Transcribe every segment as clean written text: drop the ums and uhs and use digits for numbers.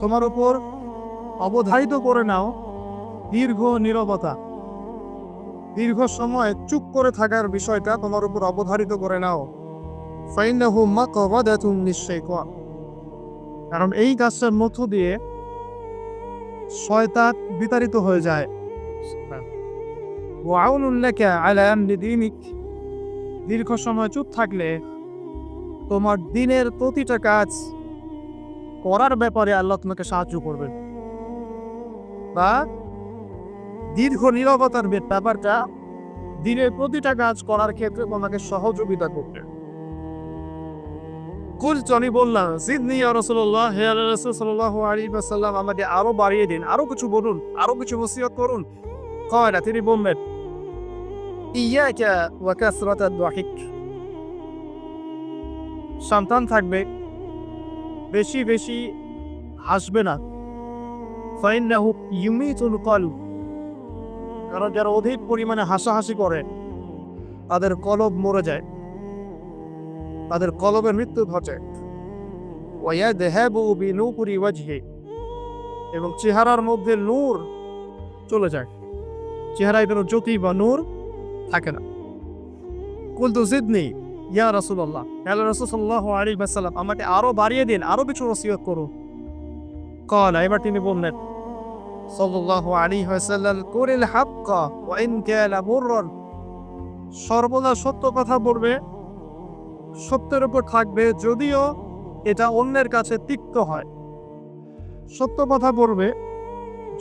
তোমার উপর অবধারিত করে নাও দীর্ঘ নীরবতা, দীর্ঘ সময় চুপ করে থাকার বিষয়টা তোমার উপর অবধারিত করে নাও। ফাইন্নাহু মাকবাদাতুন লিশ-শাইতান, কারণ এই কাজটার মধ্য দিয়ে শয়তান বিতাড়িত হয়ে যায়। ওয়া আউনুন লাকা আলা আমরি দীনিক, দীর্ঘ সময় চুপ থাকলে তোমার দিনের প্রতিটা কাজ করার ব্যাপারে আল্লাহ তোমাকে সাহায্য করবেন, বা দীর্ঘ নীরবতার ব্যাপারটা দিনের প্রতিটা কাজ করার ক্ষেত্রে তোমাকে সহযোগিতা করবে। কুলতু, আমি বললাম, জিদনি ইয়া রাসূলুল্লাহ, হে আল্লাহর রাসূল সাল্লাল্লাহু আলাইহি ওয়াসাল্লাম, আমাকে আরো বাড়িয়ে দিন, আরো কিছু বলুন, আরো কিছু ওসিয়ত করুন। ক্বালা, তিনি বললেন, ইয়াকা ওয়া কাসরাতাদ দাহিক, সন্তান থাকবে, বেশি বেশি হাসবে না। ফাইন্নাহু ইউমিতুল কলব, কারণ যারা অধিক পরিমাণে হাসাহাসি করে তাদের কলব মরে যায়, তাদের কলবের মৃত্যু ঘটে। ওয়া ইয়াযহাবু বিনূরি ওয়াজহি, এবং চেহারার মধ্যে নূর চলে যায়, চেহারায় কোনো জ্যোতি বা নূর থাকে না। কুলতু জিদনি ইয়া রাসূলুল্লাহ, আল্লাহর রাসূল সাল্লাল্লাহু আলাইহি ওয়াসাল্লাম, আমাকে আরো বাড়িয়ে দিন, আরো কিছু ওসিয়ত করুন। ক্বালা, এবার তিনি বললেন সাল্লাল্লাহু আলাইহি ওয়াসাল্লাম, কুলিল হাক্কা ওয়া ইন কানা মুররান, সর্বদা সত্য কথা বলবে, সত্যের উপর থাকবে যদিও এটা অন্যের কাছে তিক্ত হয়। সত্য কথা বলবে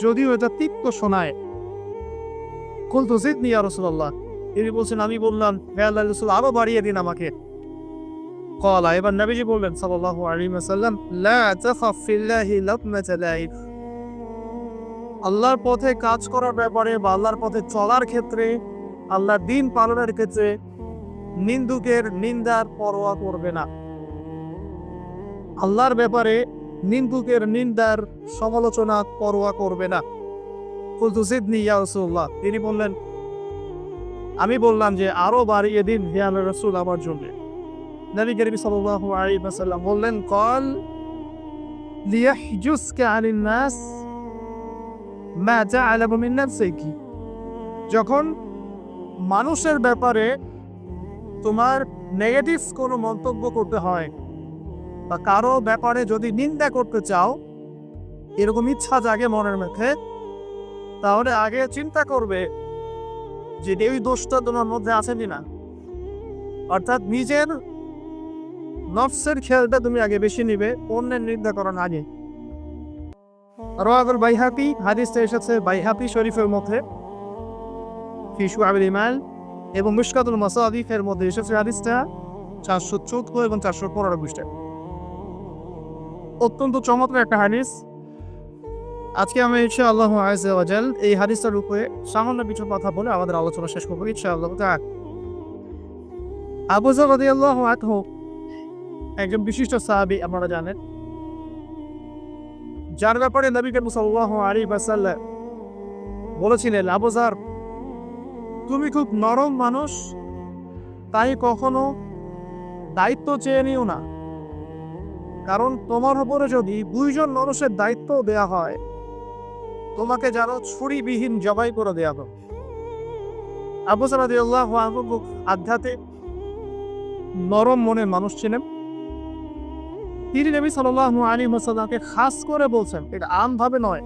যদিও এটা তিক্ত শোনায়। কুলতু জিদনি ইয়া রাসূলুল্লাহ, তিনি বলছেন, আমি বললাম, হে আল্লাহর রাসূল, আরো বাড়িয়ে দিন আমাকে। ক্বালা, এবার নবীজি বললেন সাল্লাল্লাহু আলাইহি ওয়াসাল্লাম, লা তাখাফ ফিল্লাহি লাতমাতা লাইব, আল্লাহর পথে কাজ করার ব্যাপারে বা আল্লাহর পথে চলার ক্ষেত্রে, আল্লাহর দ্বীন পালনের ক্ষেত্রে নিন্দুকের নিন্দার পরোয়া করবে না। আল্লাহর ব্যাপারে নিন্দুকের নিন্দার সমালোচনা পরোয়া করবে না। কুলতু জিদনি ইয়া রাসূলুল্লাহ, তিনি বললেন, আমি বললাম যে আরো বাড়িয়ে দিন হে আল্লাহর রাসূল আমার জন্য। নবী করিম সাল্লাল্লাহু আলাইহি ওয়াসাল্লাম বললেন, ক্বাল লিয়াহজুসকা আনিন নাস মা তা'লামু মিন নাফসিকি, যখন মানুষের ব্যাপারে তোমার নেগেটিভ কোনো মন্তব্য করতে হয় বা কারো ব্যাপারে যদি নিন্দা করতে চাও, এরকম ইচ্ছা জাগে মনের মধ্যে, তাহলে আগে চিন্তা করবে যে এই দোষটা তোমার মধ্যে আছে কিনা। অর্থাৎ নিজের নফসের খেয়ালটা তুমি আগে বেশি নিবে অন্যের নিন্দা করার আগে। রাওয়াহুল বাইহাকি, হাদিসটা এসেছে বাইহাকি শরীফের মধ্যে ফি শুআবিল ঈমান, এবং মিশকাতুল মাসাবিহের মধ্যে এসেছে হাদিসটা 414 এবং 415 পৃষ্ঠায়। অত্যন্ত চমৎকার একটা হাদিস। আজকে আমি ইনশাআল্লাহু আযজা ওয়া জাল এই হাদিসটার উপরে সামান্য কিছু কথা বলে আমাদের আলোচনা শেষ করব ইনশাআল্লাহ তাআলা। আবু যর রাদিয়াল্লাহু আনহু একজন বিশিষ্ট সাহাবী, আপনারা জানেন, যার ব্যাপারে নবী করিম সাল্লাল্লাহু আলাইহি ওয়াসাল্লাম বলেছিলেন, আবু যর, তুমি খুব নরম মানুষ, তাই কখনো দায়িত্ব চেয়ে নিও না, কারণ তোমার উপরে যদি 2 জন মানুষের দায়িত্ব দেয়া হয়, তোমাকে যেন ছুরিবিহীন জবাই করে দেয়া হবে। আবু যর রাদিয়াল্লাহু আনহু খুব আধ্যাত্মিক নরম মনের মানুষ ছিলেন। তিনি নবী সাল্লাল্লাহু আলাইহি ওয়াসাল্লামকে খাস করে বলছেন, এটা আমভাবে নয়,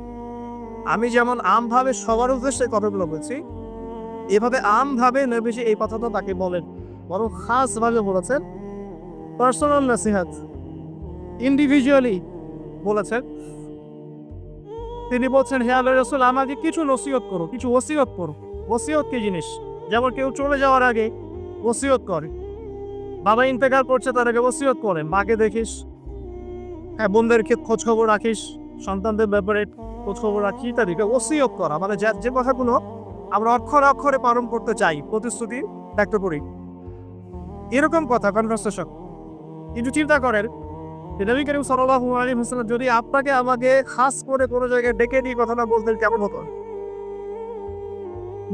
আমি যেমন আমভাবে সবার উদ্দেশ্যে কথাগুলো বলছি, এভাবে আমভাবে নবীজি এই কথাটা তাকে বলেন, বরং খাসভাবে বলেছেন, পার্সোনাল নসিহত, ইন্ডিভিজুয়ালি বলেছেন। তিনি বলছেন, হে আল্লাহর রাসূল, আমাকে কিছু নসিহত করো, কিছু ওসিয়ত করো। ওসিয়ত কি জিনিস? যেমন কেউ চলে যাওয়ার আগে ওসিয়ত করে, বাবা ইন্তেকাল করছে তার আগে ওসিয়ত করে, মাকে দেখিস, হ্যাঁ, বোনদের খোঁজ খবর রাখিস, সন্তানদের ব্যাপারে খোঁজ খবর রাখি, তাদেরকে ওসিয়ত করা, মানে যে কথাগুলো আমরা অক্ষরে অক্ষরে পালন করতে চাই, প্রতিশ্রুতি ব্যক্ত করি, এরকম কথা কনভারসেশন। কিন্তু চিন্তা করেন, নবী করিম সাল্লাল্লাহু আলাইহি ওয়াসাল্লাম যদি আপনাকে আমাকে খাস করে কোনো জায়গায় ডেকে নিয়ে কথাটা বলতেন, কেমন হতো?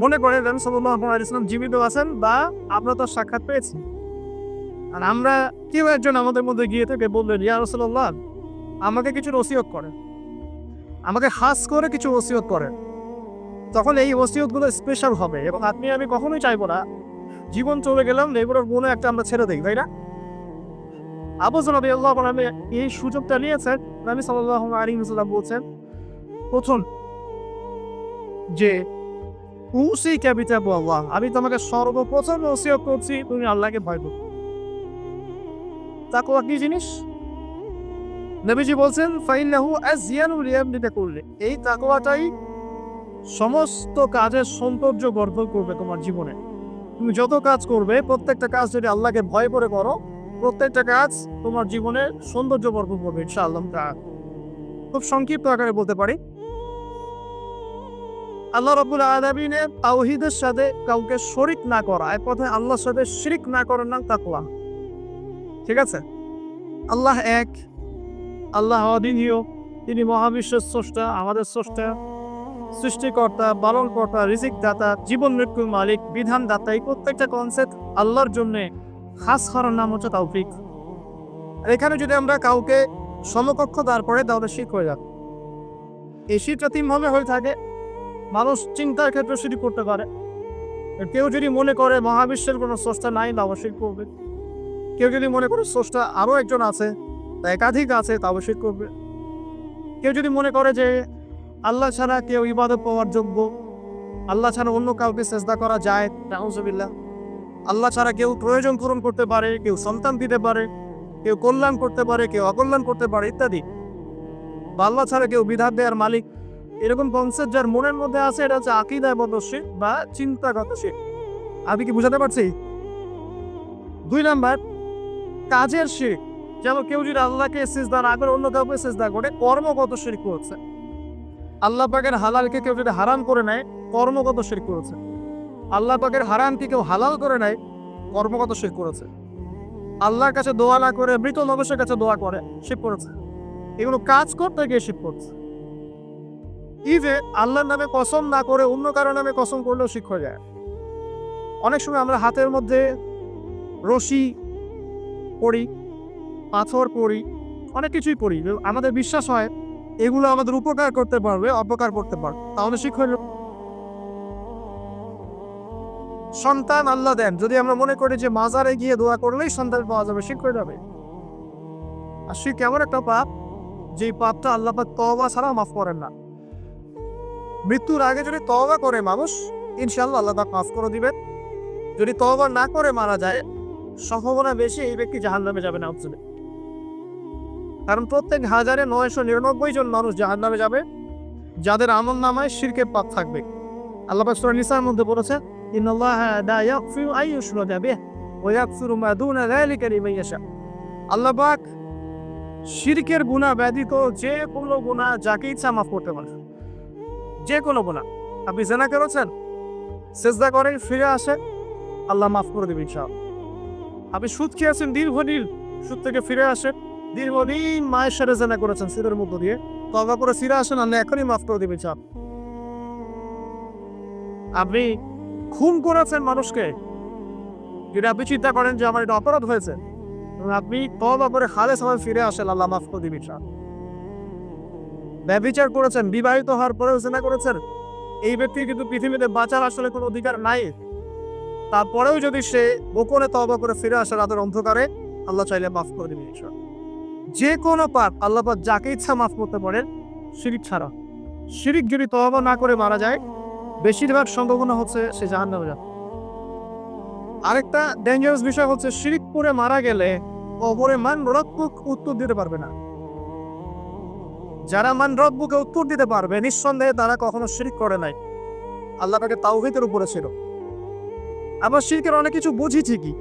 মনে করেন নবী সাল্লাল্লাহু আলাইহি ওয়াসাল্লাম জীবিত আছেন বা আমরা তো সাক্ষাৎ পেয়েছি, আর আমরা কেউ একজন আমাদের মধ্যে গিয়ে থেকে বললেন, ইয়া রাসূলুল্লাহ, আমাকে কিছু নসিহত করেন, আমাকে খাস করে কিছু ওসিয়ত করেন, তখন এই ওসিয়তগুলো স্পেশাল হবে। এবং আপনি আমি কখনোই চাইবো না জীবন চলে গেলাম এগুলোর মনে একটা আমরা ছেড়ে দিই, তাই না? আবু যর রাদিয়াল্লাহু আনহু এই সুযোগটা নিয়েছেন। নবী সাল্লাল্লাহু আলাইহি ওয়াসাল্লাম বলছেন প্রথম যে উসিকা বিতাকওয়াল্লাহ, আমি তোমাকে সর্বপ্রথম ওসিয়ত করছি তুমি আল্লাহকে ভয় করো। তাকওয়া কি জিনিস? নবীজি বলছেন ফাইন্নাহু আযয়ানু লিয়ামনিকা কুল্লি, এই তাকওয়াটাই সমস্ত কাজের সৌন্দর্য বর্ধন করবে তোমার জীবনে। তুমি যত কাজ করবে প্রত্যেকটা কাজ যদি আল্লাহকে ভয় করে করো, প্রত্যেকটা কাজ তোমার জীবনে সৌন্দর্য বর্ধন করবে ইনশাআল্লাহ তাআলা। খুব সংক্ষিপ্ত আকারে বলতে পারি, আল্লাহ রাব্বুল আলামিনের তাওহীদের সাথে কাউকে শরীক না করা, এক কথায় আল্লাহর সাথে শিরক না করার নাম তাকওয়া। ঠিক আছে? আল্লাহ এক, আল্লাহ অদ্বিতীয়, তিনি মহাবিশ্বের স্রষ্টা, আমাদের স্রষ্টা, সৃষ্টিকর্তা, পালনকর্তা, রিজিক দাতা, জীবন মৃত্যুর মালিক, বিধান দাতা। এই প্রত্যেকটা কনসেপ্ট আল্লাহর জন্য খাস করার নাম হচ্ছে তাওফিক। আর এখানে যদি আমরা কাউকে সমকক্ষ তারপরে তাহলে শিরক হয়ে যাবে। এই শিরকটা তিনভাবে হয়ে থাকে। মানুষ চিন্তার ক্ষেত্রে শিরক করতে পারে। কেউ যদি মনে করে মহাবিশ্বের কোনো স্রষ্টা নাই তাও শিরক করবে। কেউ যদি মনে করে স্রষ্টা আরও একজন আছে, তা একাধিক আছে, তাও শিরক করবে। কেউ যদি মনে করে যে আল্লাহ ছাড়া কেউ ইবাদত পাওয়ার যোগ্য, আল্লাহ ছাড়া অন্য কাউকে সেজদা করা যায়, নাউজুবিল্লাহ, আল্লাহ ছাড়া কেউ প্রয়োজন পূরণ করতে পারে, কেউ সন্তান দিতে পারে, কেউ কল্যাণ করতে পারে, কেউ অকল্যাণ করতে পারে ইত্যাদি, বা আল্লাহ ছাড়া কেউ বিধান দেওয়ার মালিক, এরকম কনসেপ্ট যার মনের মধ্যে আছে, এটা হচ্ছে আকীদাগত শিরক বা চিন্তাগত শিরক। আমি কি বুঝাতে পারছি? 2 নাম্বার কাজের শিরক। যেমন কেউ যদি আল্লাহকে সিজদা না করে অন্য কাউকে সিজদা করে, কর্মগত শিরক করছে। আল্লাহ পাকের হালালকে কেউ যদি হারাম করে নেয়, কর্মগত শিরক করেছে। আল্লাহ পাকের হারামকে কেউ হালাল করে নেয়, কর্মগত শিরক করেছে। আল্লাহর কাছে দোয়া না করে মৃত মানুষের কাছে দোয়া করে, শিরক করেছে। এগুলো কাজ করতে গিয়ে শিরক করছে। এই যে আল্লাহর নামে কসম না করে অন্য কারো নামে কসম করলেও শিরক হয়ে যায়। অনেক সময় আমরা হাতের মধ্যে রশি পড়ি, পাথর পড়ি, অনেক কিছুই পড়ি, আমাদের বিশ্বাস হয় এগুলো আমাদের উপকার করতে পারবে, অপকার করতে পারবে, তাহলে শিরক হয়ে যাবে। সন্তান আল্লাহ দেন, যদি আমরা মনে করি যে মাজারে গিয়ে দোয়া করলেই সন্তান পাওয়া যাবে, শিরক হয়ে যাবে। আর শিরক এমন একটা পাপ, যে পাপটা আল্লাহ পাক তওবা ছাড়া মাফ করেন না। মৃত্যুর আগে যদি তওবা করে মানুষ, ইনশাআল্লাহ আল্লাহ পাক মাফ করে দিবেন। যদি তওবা না করে মারা যায়, সম্ভাবনা বেশি এই ব্যক্তি জাহান্নামে যাবে না। কারণ প্রত্যেক 1999 জন মানুষ জাহান্নামে যাবে যাদের আমলনামায় শিরকের পাপ থাকবে। আল্লাহ পাক সূরা নিসার মধ্যে বলেছেন, ইন্নাল্লাহা লা ইয়াগফিরু আন ইউশরাকা বিহি ওয়া ইয়াগফিরু মা দুনা যালিকা লিমান ইয়াশা। আল্লাহ পাক শিরকের গুনাহ ব্যতীত যে কোনো গুনাহ যাকে ইচ্ছা মাফ করতে পারে। যে কোনো গুনাহ। আপনি জিনা করেছেন, সিজদা করেন, ফিরে আসেন, আল্লাহ মাফ করে দেবেন ইনশাআল্লাহ। আপনি সুদ খেয়েছেন দীর্ঘদিন, সুদ থেকে ফিরে আসেন, দীর্ঘদিন মায়ের সাথে জিনা করেছেন সিরের মধ্য দিয়ে, তওবা করে ফিরে আসেন, আল্লাহ এখনই মাফ করে দেবেন ইনশাআল্লাহ। আপনি খুন করেছেন মানুষকে, যদি আপনি চিন্তা করেন যে আমার এটা অপরাধ হয়েছে, আপনি তওবা করে খালেস ভাবে ফিরে আসেন, আল্লাহ মাফ করে দিবেন ইনশাআল্লাহ। ব্যভিচার করেছেন, বিবাহিত হওয়ার পরেও জিনা করেছেন, এই ব্যক্তির কিন্তু পৃথিবীতে বাঁচার আসলে কোনো অধিকার নাই। তারপরেও যদি সে গোপনে তওবা করে ফিরে আসে রাতের অন্ধকারে, আল্লাহ চাইলে মাফ করে দিবেন ইনশাআল্লাহ। যে কোনো পাপ আল্লাহ পাক যাকে ইচ্ছা মাফ করতে পারেন, শিরক ছাড়া। শিরক যদি তওবা না করে মারা যায়, বেশিরভাগ সম্ভাবনা হচ্ছে সে জাহান্নামে যাবে। আরেকটা ডেঞ্জারাস বিষয় হচ্ছে, শিরক করে মারা গেলে কবরে মান রব্বুক উত্তর দিতে পারবে না। যারা মান রব্বুকে উত্তর দিতে পারবে, নিঃসন্দেহে তারা কখনো শিরক করে নাই, আল্লাহ পাকের তাওহীদের উপরে ছিল। আবার শিরকের অনেক কিছু বুঝি ঠিকই,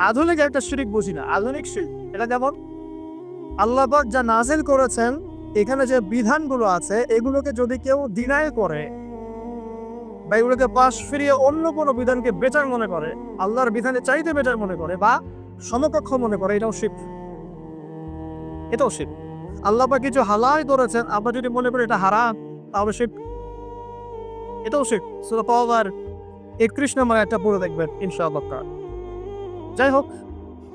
আধুনিক একটা শিরক বুঝি না। আধুনিক শিরক এটা যেমন আল্লাহ পাক যা নাজিল করেছেন, এখানে যে বিধানগুলো আছে, এগুলোকে যদি কেউ ডিনাই করে বা এগুলোকে পাশ ফিরিয়ে অন্য কোনো বিধানকে বেটার মনে করে, আল্লাহর বিধানে চাইতে বেটার মনে করে বা সমকক্ষ মনে করে, এটাও শিরক। এটাও শিরক। আল্লাহ পাক কিছু হালাল করেছেন, আমরা যদি মনে করি এটা হারাম, তাহলে শিরক। এটাও শিরক। সূরা তাওবার 31 নম্বর একটা পড়ে দেখবেন ইনশাআল্লাহ। যাই হোক,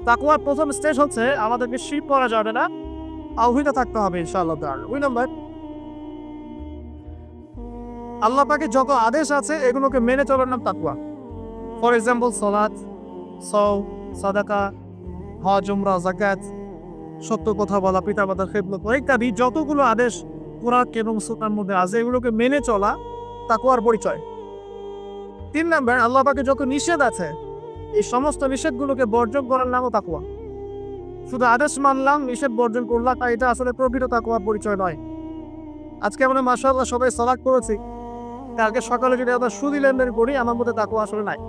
তাকওয়ার প্রথম স্টেজ হচ্ছে আমাদেরকে শিরক করা যাবে না, তাওহীদে থাকতে হবে ইনশাআল্লাহ। 2 নম্বর আল্লাহ পাকের যত আদেশ আছে এগুলোকে মেনে চলার নাম তাকওয়া। ফর এক্সাম্পল সালাত, সাওম, সাদাকা, হজ, উমরা, যাকাত, সত্য কথা বলা, পিতামাতার খেদমত ইত্যাদি যতগুলো আদেশ কোরআন এবং সুন্নাহর মধ্যে আছে এগুলোকে মেনে চলা তাকওয়ার পরিচয়। 3 নাম্বার, আল্লাহ পাকের যত নিষেধ আছে এই সমস্ত নিষেধগুলোকে বর্জন করার নামও তাকওয়া। শুধু আদেশ মানলাম, নিষেধ বর্জন করলাম, তা এটা আসলে প্রকৃত তাকওয়ার পরিচয় নয়। আজকে আমরা মাশাআল্লাহ সবাই সালাত করেছি, কালকে সকালে যদি আমরা সুদি লেনদেন করি আমার মধ্যে তাকওয়া আসলে নাই।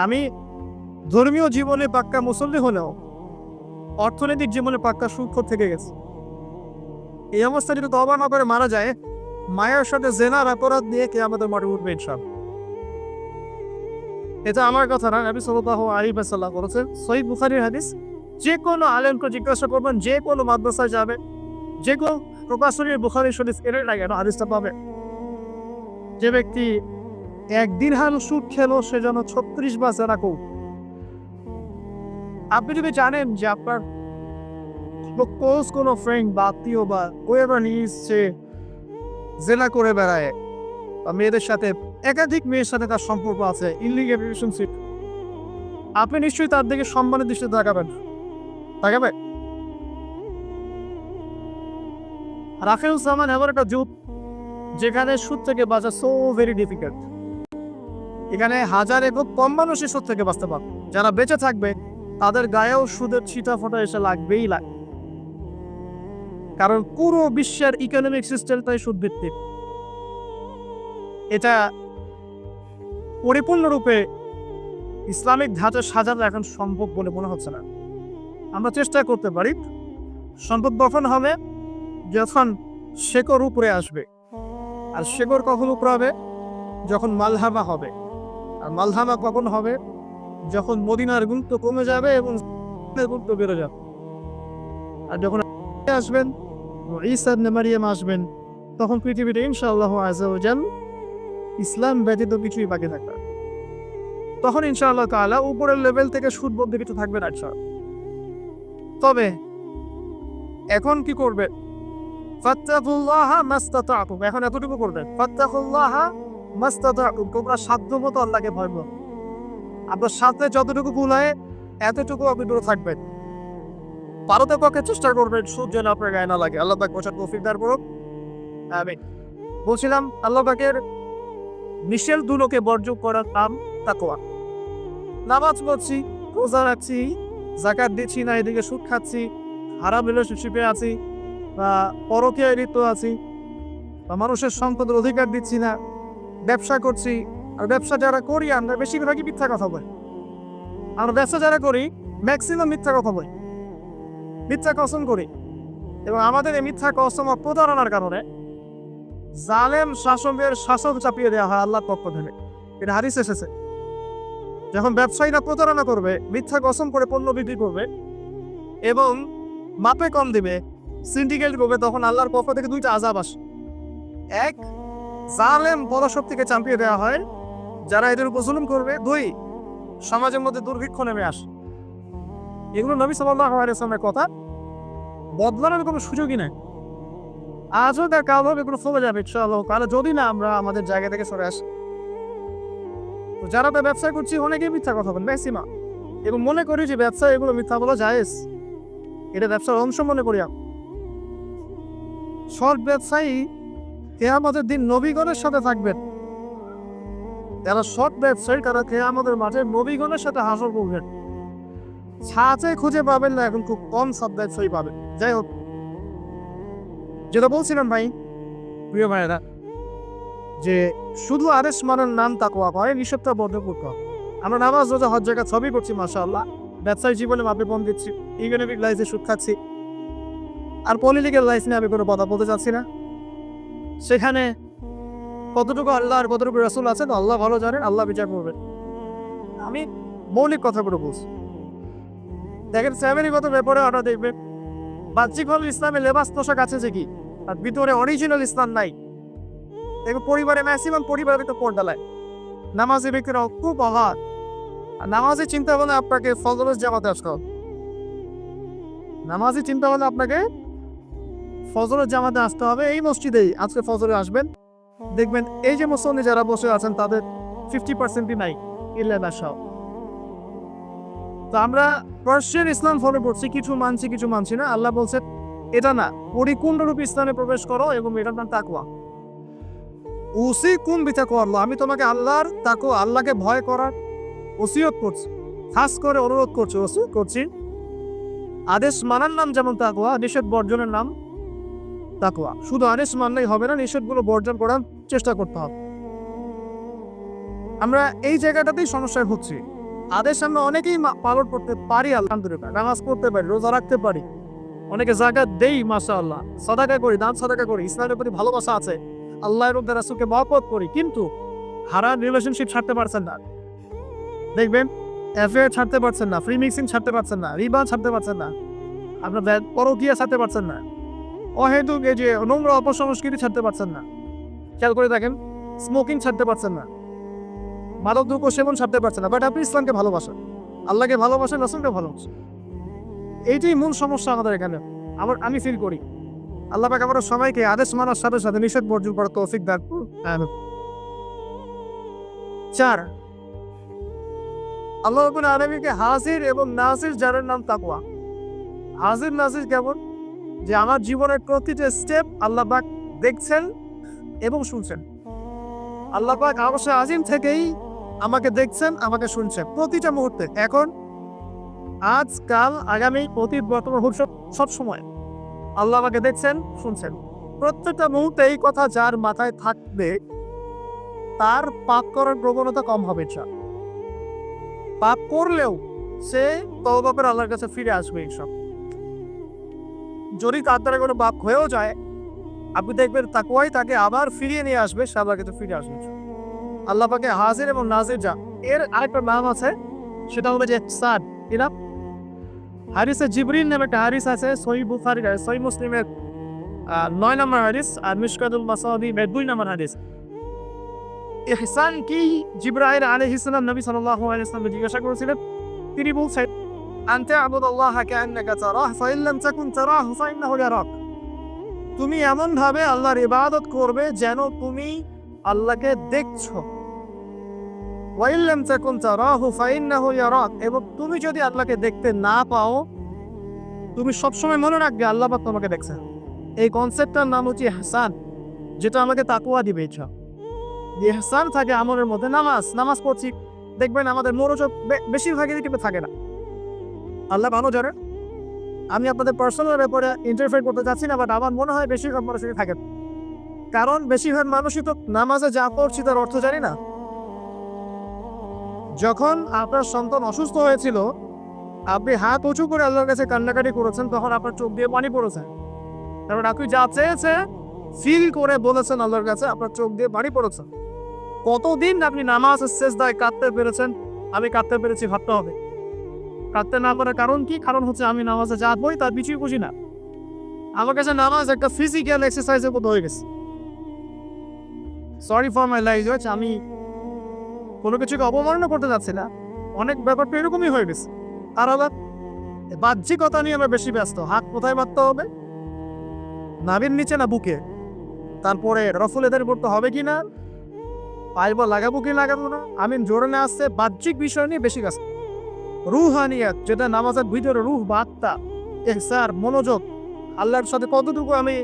আমি ধর্মীয় জীবনে পাক্কা মুসল্লি হলেও অর্থনৈতিক জীবনে পাক্কা সুদখোর থেকে গেছে। এই অবস্থা যদি তওবা না করে মারা যায়, মায়ের সাথে জেনার অপরাধ নিয়ে কিয়ামতের মাঠে উঠবে ইনশাআল্লাহ। এটা আমার কথা না, নবী সাল্লাল্লাহু আলাইহি ওয়াসাল্লাম বলেছেন, সহিহ বুখারীর হাদিস। যে কোনো আলেমকে জিজ্ঞাসা করবেন, যে কোনো মাদ্রাসায় যাবে, যে কোনো প্রকাশনী বুখারী শরীফ এর লাগে না হাদিসটা পাবে, যে ব্যক্তি 1 দিরহাম সুদ খেলো সে যেন 36 বার জেনা করবে। আপনি যদি জানেন যে আপনার ক্লোজ কোনো ফ্রেন্ড বা আত্মীয় বা whoever is সে জেনা করে বেড়ায় বা মেয়েদের সাথে একাধিক মেয়ের সাথে তার সম্পর্ক আছে, ইলিগাল রিলেশনশিপ, আপনি নিশ্চয়ই তার দিকে সম্মানের দৃষ্টিতে তাকাবেন। রাফেল সামান এমন একটা যুগ যেখানে সুদ থেকে বাঁচা সো ভেরি ডিফিকাল্ট। এখানে হাজার এবং কম মানুষই সুদ থেকে বাঁচতে পারে। যারা বেঁচে থাকবে তাদের গায়েও সুদের ছিটা ফোটা এসে লাগবেই লাগে, কারণ পুরো বিশ্বের ইকোনমিক সিস্টেমটাই সুদ ভিত্তিক। এটা পরিপূর্ণরূপে ইসলামিক ধাঁচে সাজানো এখন সম্ভব বলে মনে হচ্ছে না। আমরা চেষ্টা করতে পারি, সম্ভব তখন হবে যখন শেকড় উপরে আসবে। আর শেকড় কখন উপরে হবে? যখন মালহামা হবে। আর মালহামা কখন হবে? যখন মদিনার গুরুত্ব কমে যাবে এবং গুরুত্ব বেড়ে যাবে। আর যখন আসবেন, ঈসা ইবনে মারইয়াম আসবেন, তখন পৃথিবীতে ইনশাআল্লাহ আযজা ওয়া জাল ইসলাম ব্যতীত কিছুই বাকি থাকবে। তখন ইনশাআল্লাহ তাআলা উপরের লেভেল থেকে সুদ বন্ধ কিছু থাকবে না ইনশাআল্লাহ। তবে এখন কি করবে? ফাত্তাকুল্লাহা মাসতাতা'তুম, এখন এতটুকু করবে, ফাত্তাকুল্লাহা মাসতাতা'তুম, তোমরা সাধ্যমতো আল্লাহকে ভয় করো। আপনার সাথে যতটুকু ভুল হয় এতটুকু আপনি দূরে থাকবেন। পারতে পক্ষে চেষ্টা করবেন সুদ যেন আপনার গায়ে না লাগে। আল্লাহ পাক বোঝার তৌফিক দান করুন। আমিন। বলছিলাম আল্লাহ পাকের নিষেধগুলোকে বর্জন করার নাম তাকওয়া। নামাজ পড়ছি, রোজা রাখছি, যাকাত দিচ্ছি না, এদিকে সুদ খাচ্ছি, হারাম রিলেশনশিপে আছি, বা পরকীয়ায় লিপ্ত আছি, বা মানুষের সম্পদের অধিকার দিচ্ছি না, ব্যবসা করছি। আর ব্যবসা যারা করি আমরা বেশিরভাগই মিথ্যা কথা বলি। আমরা ব্যবসা যারা করি ম্যাক্সিমাম মিথ্যা কথা বলি, মিথ্যা কসম করি। এবং আমাদের এই মিথ্যা কসম ও প্রতারণার কারণে জালেম শাসকের শাসন চাপিয়ে দেওয়া হয় আল্লাহর পক্ষ থেকে। এটা হাদিস এসেছে, যখন ব্যবসায়ীরা প্রতারণা করবে, মিথ্যা কসম করে পণ্য বিক্রি করবে এবং মাপে কম দিবে, সিন্ডিকেট করবে, তখন আল্লাহর পক্ষ থেকে 2টা আযাব আসে। এক, জালেম পরাশক্তিকে চাপিয়ে দেওয়া হয় যারা এদের উপর জুলুম করবে। 2, সমাজের মধ্যে দুর্ভিক্ষ নেমে আসে। এগুলো নবী সাল্লাল্লাহু আলাইহি ওয়াসাল্লামের কথা, বদলানোর কোনো সুযোগই নেই। আজও তার কাল হবে, এগুলো চলে যাবে ইনশাআল্লাহ, কারণ যদি না আমরা আমাদের জায়গা থেকে সরে আসি। তো যারা তো ব্যবসা করছি অনেকেই মিথ্যা কথা বলে ম্যাক্সিমাম, এবং মনে করি যে ব্যবসা এগুলো মিথ্যা বলা জায়েজ, এটা ব্যবসার অংশ মনে করি। সৎ ব্যবসায়ী কিয়ামতের দিন নবীগণের সাথে থাকবেন। যারা সৎ ব্যবসায়ী তারা কিয়ামতের মাঠে নবীগণের সাথে হাসর করবেন। ছাঁচে খুঁজে পাবেন না, এখন খুব কম সৎ ব্যবসায়ী পাবেন। যাই হোক, যেটা বলছিলাম ভাই, প্রিয় ভাইয়েরা, যে শুধু আদেশ মানার নাম তাকওয়া হয়, নিষেধটা বন্ধ করতে হবে। আমরা নামাজ, রোজা, হজ, যাকাত সবই করছি মাশাআল্লাহ, ব্যবসায়িক জীবনে মাপে কম দিচ্ছি, ইকোনমিক লাইফে সুদ খাচ্ছি, আর পলিটিক্যাল লাইফ নিয়ে আমি কোনো কথা বলতে চাচ্ছি না। সেখানে কতটুকু আল্লাহ আর কতটুকু রাসূল আছেন আল্লাহ ভালো জানেন, আল্লাহ বিচার করবেন। আমি মৌলিক কথাগুলো বলছি। দেখেন ফ্যামিলিগত ব্যাপারে আমরা দেখবেন বাহ্যিকভাবে ইসলামের লেবাস পোশাক আছে যে কি, আর ভিতরে অরিজিনাল ইসলাম নাই। দেখুন পরিবারে ম্যাক্সিমাম পরিবারে তো পর্দা লাই, নামাজি ব্যক্তিরা খুব অভাব। আর নামাজি চিন্তা ভাবনা আপনাকে ফজরের জামাতে আসতে হবে। নামাজি চিন্তা ভাবনা আপনাকে ফজরের জামাতে আসতে হবে এই মসজিদেই। আজকে ফজরে আসবেন, দেখবেন এই যে মুসল্লি যারা বসে আছেন তাদের 50%ই নাই ইল্লা বাসাও। তো আমরা পার্সিয়ান ইসলাম ফলো করছি, কিছু মানছি কিছু মানছি না। আল্লাহ বলছেন এটা না, পরিপূর্ণরূপে ইসলামে প্রবেশ করো এবং এটার নাম তাকওয়া। উসি কুম বিতাকওয়া আল্লাহ, আমি তোমাকে আল্লাহর তাকওয়া, আল্লাহকে ভয় করার ওসিয়ত করছি, খাস করে অনুরোধ করছি, ওসিয়ত করছি। আদেশ মানার নাম যেমন তাকওয়া, নিষেধ বর্জনের নাম তাকওয়া। শুধু আদেশ মানলেই হবে না, নিষেধগুলো বর্জন করার চেষ্টা করতে হবে। আমরা এই জায়গাটাতেই সমস্যায় হচ্ছি। আদেশ আমরা অনেকেই পালন করতে পারি, আলহামদুলিল্লাহ, নামাজ পড়তে পারি, রোজা রাখতে পারি, অনেকে যাকাত দেই, মাশাআল্লাহ, সাদাকা করি, দান সাদাকা করি, ইসলামের প্রতি ভালোবাসা আছে, আল্লাহর রব রাসূলকে মহব্বত করি, কিন্তু হারাম রিলেশনশিপ ছাড়তে পারছেন না। দেখবেন অ্যাফেয়ার ছাড়তে পারছেন না, ফ্রি মিক্সিং ছাড়তে পারছেন না, রিবা ছাড়তে পারছেন না, আপনার পরকীয়া ছাড়তে পারছেন না, অহেতুক এই যে নোংরা অপসংস্কৃতি ছাড়তে পারছেন না। খেয়াল করে দেখেন, স্মোকিং ছাড়তে পারছেন না, মাদক দ্রব্য সেবন ছাড়তে পারছেন না, বাট আপনি ইসলামকে ভালোবাসেন, আল্লাহকে ভালোবাসেন, রাসূলকে ভালোবাসেন। এইটাই মূল সমস্যা আমাদের এখানে। আমি ফিল করি আল্লাহ পাক আমাদের সবাইকে আদেশ মানার সাথে সাথে নিষেধ বর্জন করার তৌফিক দান করুন। 4, আল্লাহ রাব্বুল আলামিনকে হাজির এবং নাজির যার নাম তাকওয়া। হাজির নাজির কেমন? যে আমার জীবনের প্রতিটা স্টেপ আল্লাহ পাক দেখছেন এবং শুনছেন। আল্লাহ পাক আরশে আজিম থেকেই আমাকে দেখছেন, আমাকে শুনছেন প্রতিটা মুহূর্তে, এখন, আজ, কাল, আগামী, অতীত, বর্তমান, ভবিষ্যৎ, সব সময় আল্লাহ আমাকে দেখছেন, শুনছেন। প্রত্যেকটা মুহূর্তে এই কথা যার মাথায় থাকবে তার পাপ করার প্রবণতা কম হবে। পাপ করলেও সে তওবা করে আল্লাহর কাছে ফিরে আসবে। এইসব যদি তার দ্বারা কোনো পাপ হয়েও যায়, আপনি দেখবেন তাকওয়াই তাকে আবার ফিরিয়ে নিয়ে আসবে, সে আল্লাহর কাছে ফিরে আসবে। আল্লাহ পাকে হাজির এবং নাজির যা, এর আরেকটা নাম আছে, সেটা হবে যে ইহসান। কিনা হাদিসে জিবরিল নামে একটা হাদিস আছে, সহিহ বুখারী, সহিহ মুসলিমের 9 নম্বর হাদিস, আর মিশকাতুল মাসাবি 2 নম্বর হাদিস। ইহসান কি? জিবরাইল আলাইহিস সালাম নবী সাল্লাল্লাহু আলাইহি ওয়াসাল্লাম জিজ্ঞাসা করেছিলেন, তিনি বলছেন, আনতা আবুদাল্লাহা কাআন্নাকা তারাহু ফাইন লাম তাকুন তারাহু ফাইন্নাহু ইয়ারাক। তুমি এমন ভাবে আল্লাহর ইবাদত করবে যেন তুমি আল্লাহকে দেখছো। ওয়াইন লাম তাকুন তারাহু ফাইন্নাহু ইয়ারাক, এবং তুমি যদি আল্লাহকে দেখতে না পাও, তুমি সবসময় মনে রাখবে আল্লাহ পাক তোমাকে দেখছেন। এই কনসেপ্টটার নাম হচ্ছে ইহসান, যেটা আমাকে তাকওয়া দিবে। ইহসান থাকে আমলের মধ্যে। নামাজ পড়ছি, দেখবেন আমাদের মনোযোগ বেশিরভাগই দিকে থাকে না। আল্লাহ ভালো জানে, আমি আপনাদের পার্সোনাল ব্যাপারে ইন্টারফেয়ার করতে চাচ্ছি না, বাট আমার মনে হয় বেশিরভাগ মানুষই থাকে, কারণ বেশিরভাগ মানুষই তো নামাজে যা পড়ছি তার অর্থ জানি না। যখন আপনার সন্তান অসুস্থ হয়েছিল, আপনি হাত উঁচু করে আল্লাহর কাছে কান্নাকাটি করেছেন, তখন আপনার চোখ দিয়ে পানি পড়েছে, কারণ আপনি যা চেয়েছে ফিল করে বলেছেন আল্লাহর কাছে, আপনার চোখ দিয়ে পানি পড়েছে। কতদিন আপনি নামাজ সেজদায় কাঁদতে পেরেছেন? আমি কাঁদতে পেরেছি, ভাবতে হবে। কাঁদতে না পারার কারণ কি? কারণ হচ্ছে আমি নামাজে যা বই তার কিছুই বুঝি না। আমার কাছে নামাজ একটা ফিজিক্যাল এক্সারসাইজের মতো হয়ে গেছে। সরি ফর মাই ল্যাঙ্গুয়েজ, আমি কোনো কিছুকে অবমাননা করতে যাচ্ছি না, অনেক ব্যাপারটা এরকমই হয়ে গেছে। আর আবার বাহ্যিকতা নিয়ে আমরা বেশি ব্যস্ত। হাত কোথায় বাঁধতে হবে? নাভির নিচে না বুকে? তারপরে রফুলেদের করতে হবে কি না, পাইবা লাগাবো কি লাগাবো না, আমি জোরে না আসছে, বাহ্যিক বিষয় নিয়ে বেশি কাজ। রুহানিয়াত, যেটা নামাজের ভিতরে রুহ বা আত্মা, ইহসান, মনোযোগ, আল্লাহর সাথে কতটুকু আমি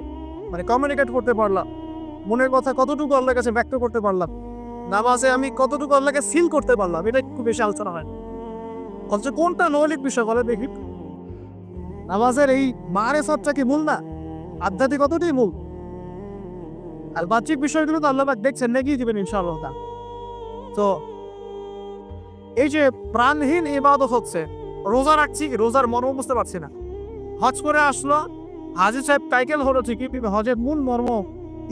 কমিউনিকেট করতে পারলাম, মনের কথা কতটুকু আল্লাহর কাছে ব্যক্ত করতে পারলাম, নামাজে আমি কতটুকু আল্লাহকে ফিল করতে পারলাম, এটা একটু বেশি আলোচনা হয়। অথচ কোনটা মৌলিক বিষয় বলে দেখি? নামাজের এই মারেফাতটা কি মূল না? আধ্যাত্মিকতাটাই মূল। আর বাহ্যিক বিষয়গুলো তো আল্লাহ পাক দেখছেন, নেগিয়ে দিবেন ইনশাআল্লাহ। তো এই যে প্রাণহীন ইবাদত হচ্ছে, রোজা রাখছি, রোজার মর্ম বুঝতে পারছি না। হজ করে আসলো, হাজি সাহেব টাইটেল হলো ঠিকই, হজের মূল মর্ম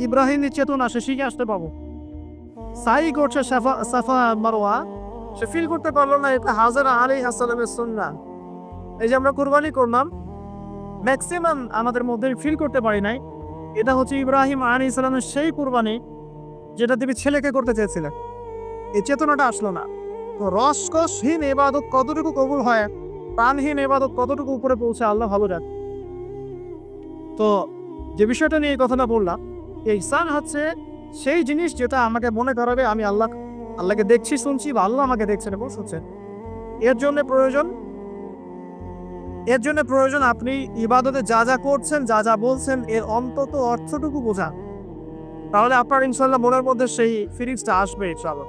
ইব্রাহিমের চেতনা সে শিখে আসতে পাবো। সাই করছে সাফা মারওয়া, সে ফিল করতে পারলো না এটা হাজরা আলাইহিস সালামের সুন্নাহ। এই যে আমরা কুরবানি করলাম, ম্যাক্সিমাম আমাদের মধ্যে ফিল করতে পারি নাই এটা হচ্ছে ইব্রাহিম আলাইহিস সালামের সেই কুরবানি যেটা তিনি ছেলেকে করতে চেয়েছিলেন। এই চেতনাটা আসলো না। তো রসকসহীন ইবাদত কতটুকু কবুল হয়, প্রাণহীন ইবাদত কতটুকু উপরে পৌঁছে, আল্লাহ ভালো জানে। তো যে বিষয়টা নিয়ে এই কথাটা বললাম, ইহসান হচ্ছে সেই জিনিস যেটা আমাকে মনে করাবে আমি আল্লাহকে দেখছি, শুনছি, বা আল্লাহ আমাকে দেখছেন এবং শুনছেন। এর জন্য প্রয়োজন আপনি ইবাদতে যা যা করছেন, যা যা বলছেন, এর অন্তত অর্থটুকু বোঝা। তাহলে আপনার ইনশাআল্লাহ মনের মধ্যে সেই ফিলিংসটা আসবে ইনশাআল্লাহ।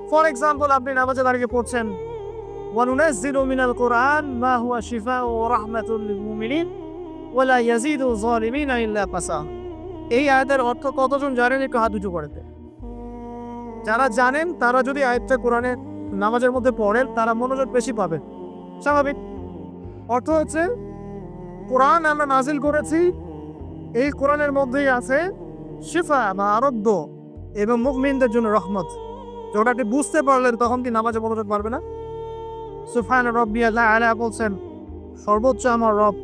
ফর এক্সাম্পল, আপনি নামাজে দাঁড়িয়ে পড়ছেন, ওয়ানুনাজ্জিলু মিনাল কুরআন মা হুয়া শিফাউ ওয়া রাহমাতুল লিল মুমিনিন ওয়া লা ইয়াজিদু যালিমিনা ইল্লা ফাসা। এই আয়াতের অর্থ কতজন জানেন? একটু হাত উঁচু করে দেন। যারা জানেন তারা যদি আয়াতটা কোরআনে নামাজের মধ্যে পড়েন, তারা মনোযোগ বেশি পাবেন, স্বাভাবিক। অর্থ হচ্ছে কোরআন আমরা নাজিল করেছি, এই কোরআনের মধ্যেই আছে শিফা বা আরোগ্য এবং মুমিনদের জন্য রহমত। যখন আপনি বুঝতে পারলেন তখন কি নামাজে মনোযোগ পারবে না? সুবহান রাব্বিয়াল আলা বলছেন, সর্বোচ্চ আমার রব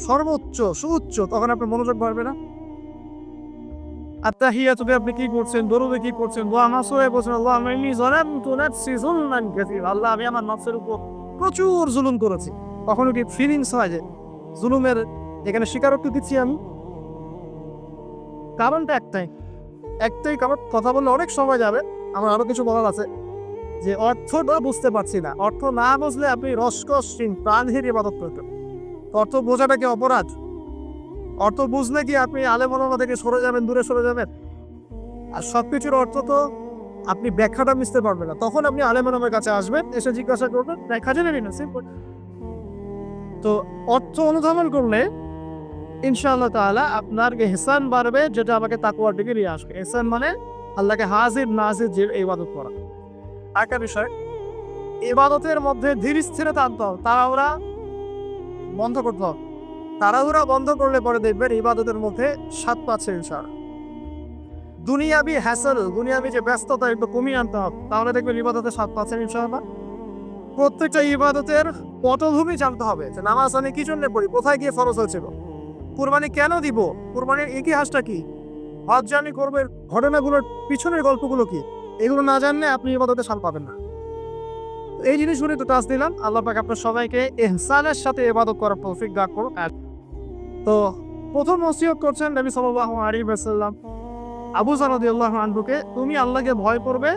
সর্বোচ্চ সুউচ্চ, তখন আপনার মনোযোগ পারবে না? আত্তাহিয়াতুতে আপনি কি করছেন, দরুদে কি করছেন, দোয়া মাসুরে বলছেন আল্লাহুম্মা ইন্নী যালামতু নাফসি যুলমান কাসীরা, আল্লাহ আমি আমার নফসের উপর প্রচুর জুলুম করেছি। কখনো কি ফিলিংস হয় যে জুলুমের এখানে স্বীকারোক্তি দিচ্ছি আমি? কারণটা একটাই কারণ। কথা বললে অনেক সময় যাবে, আমার আরো কিছু বলার আছে, যে অর্থটা বুঝতে পারছি না। অর্থ না বুঝলে আপনি রসকসহীন প্রাণহীন ইবাদত করতেন। অর্থ বোঝাটা কি অপরাধ? অর্থ বুঝলে কি আপনি আলেম ওলামা থেকে সরে যাবেন, দূরে সরে যাবেন? আর সবকিছুর অর্থ তো আপনি ব্যাখ্যাটা মিশতে পারবেন না। তখন আপনি আলেম ওলামার কাছে আসবেন, এসে জিজ্ঞাসা করবেন, ব্যাখ্যা জেনে নিন, সিম্পল। তো অর্থ অনুধাবন করলে ইনশাআল্লাহ তাআলা আপনার ইহসান বাড়বে, যেটা আমাকে তাকওয়ার দিকে নিয়ে আসবে। ইহসান মানে আল্লাহকে হাজির নাজির যে ইবাদত করা। আরেকটা বিষয়, ইবাদতের মধ্যে ধীর স্থিরতা আনতে হবে, তাড়াহুড়া বন্ধ করতে হবে। তাড়াহুড়া বন্ধ করলে পরে দেখবেন ইবাদতের মধ্যে স্বাদ পাচ্ছে ইনশাআল্লাহ। দুনিয়াবি হ্যাসেল, দুনিয়াবি যে ব্যস্ততা একটু কমিয়ে আনতে হবে, তাহলে দেখবেন ইবাদতে স্বাদ পাচ্ছেন ইনশাআল্লাহ। প্রত্যেকটা ইবাদতের পটভূমি জানতে হবে, যে নামাজ আমি কি জন্য পড়ি, কোথায় গিয়ে ফরজ হয়েছিল, কুরবানি কেন দিব, কুরবানির ইতিহাসটা কি, হজ জানি করবে ঘটনাগুলোর পিছনের গল্পগুলো কি, এগুলো না জানলে আপনি ইবাদতে স্বাদ পাবেন না। এই জিনিসগুলো একটু টাচ দিলাম। আল্লাহ পাক আপনার সবাইকে ইহসানের সাথে ইবাদত করার তৌফিক দান করুন। তো প্রথম ওসিয়ত করছেন নবী সাল্লাল্লাহু আলাইহি ওয়াসাল্লাম আবু যর রাদিয়াল্লাহু আনহুকে, তুমি আল্লাহকে ভয় করবে,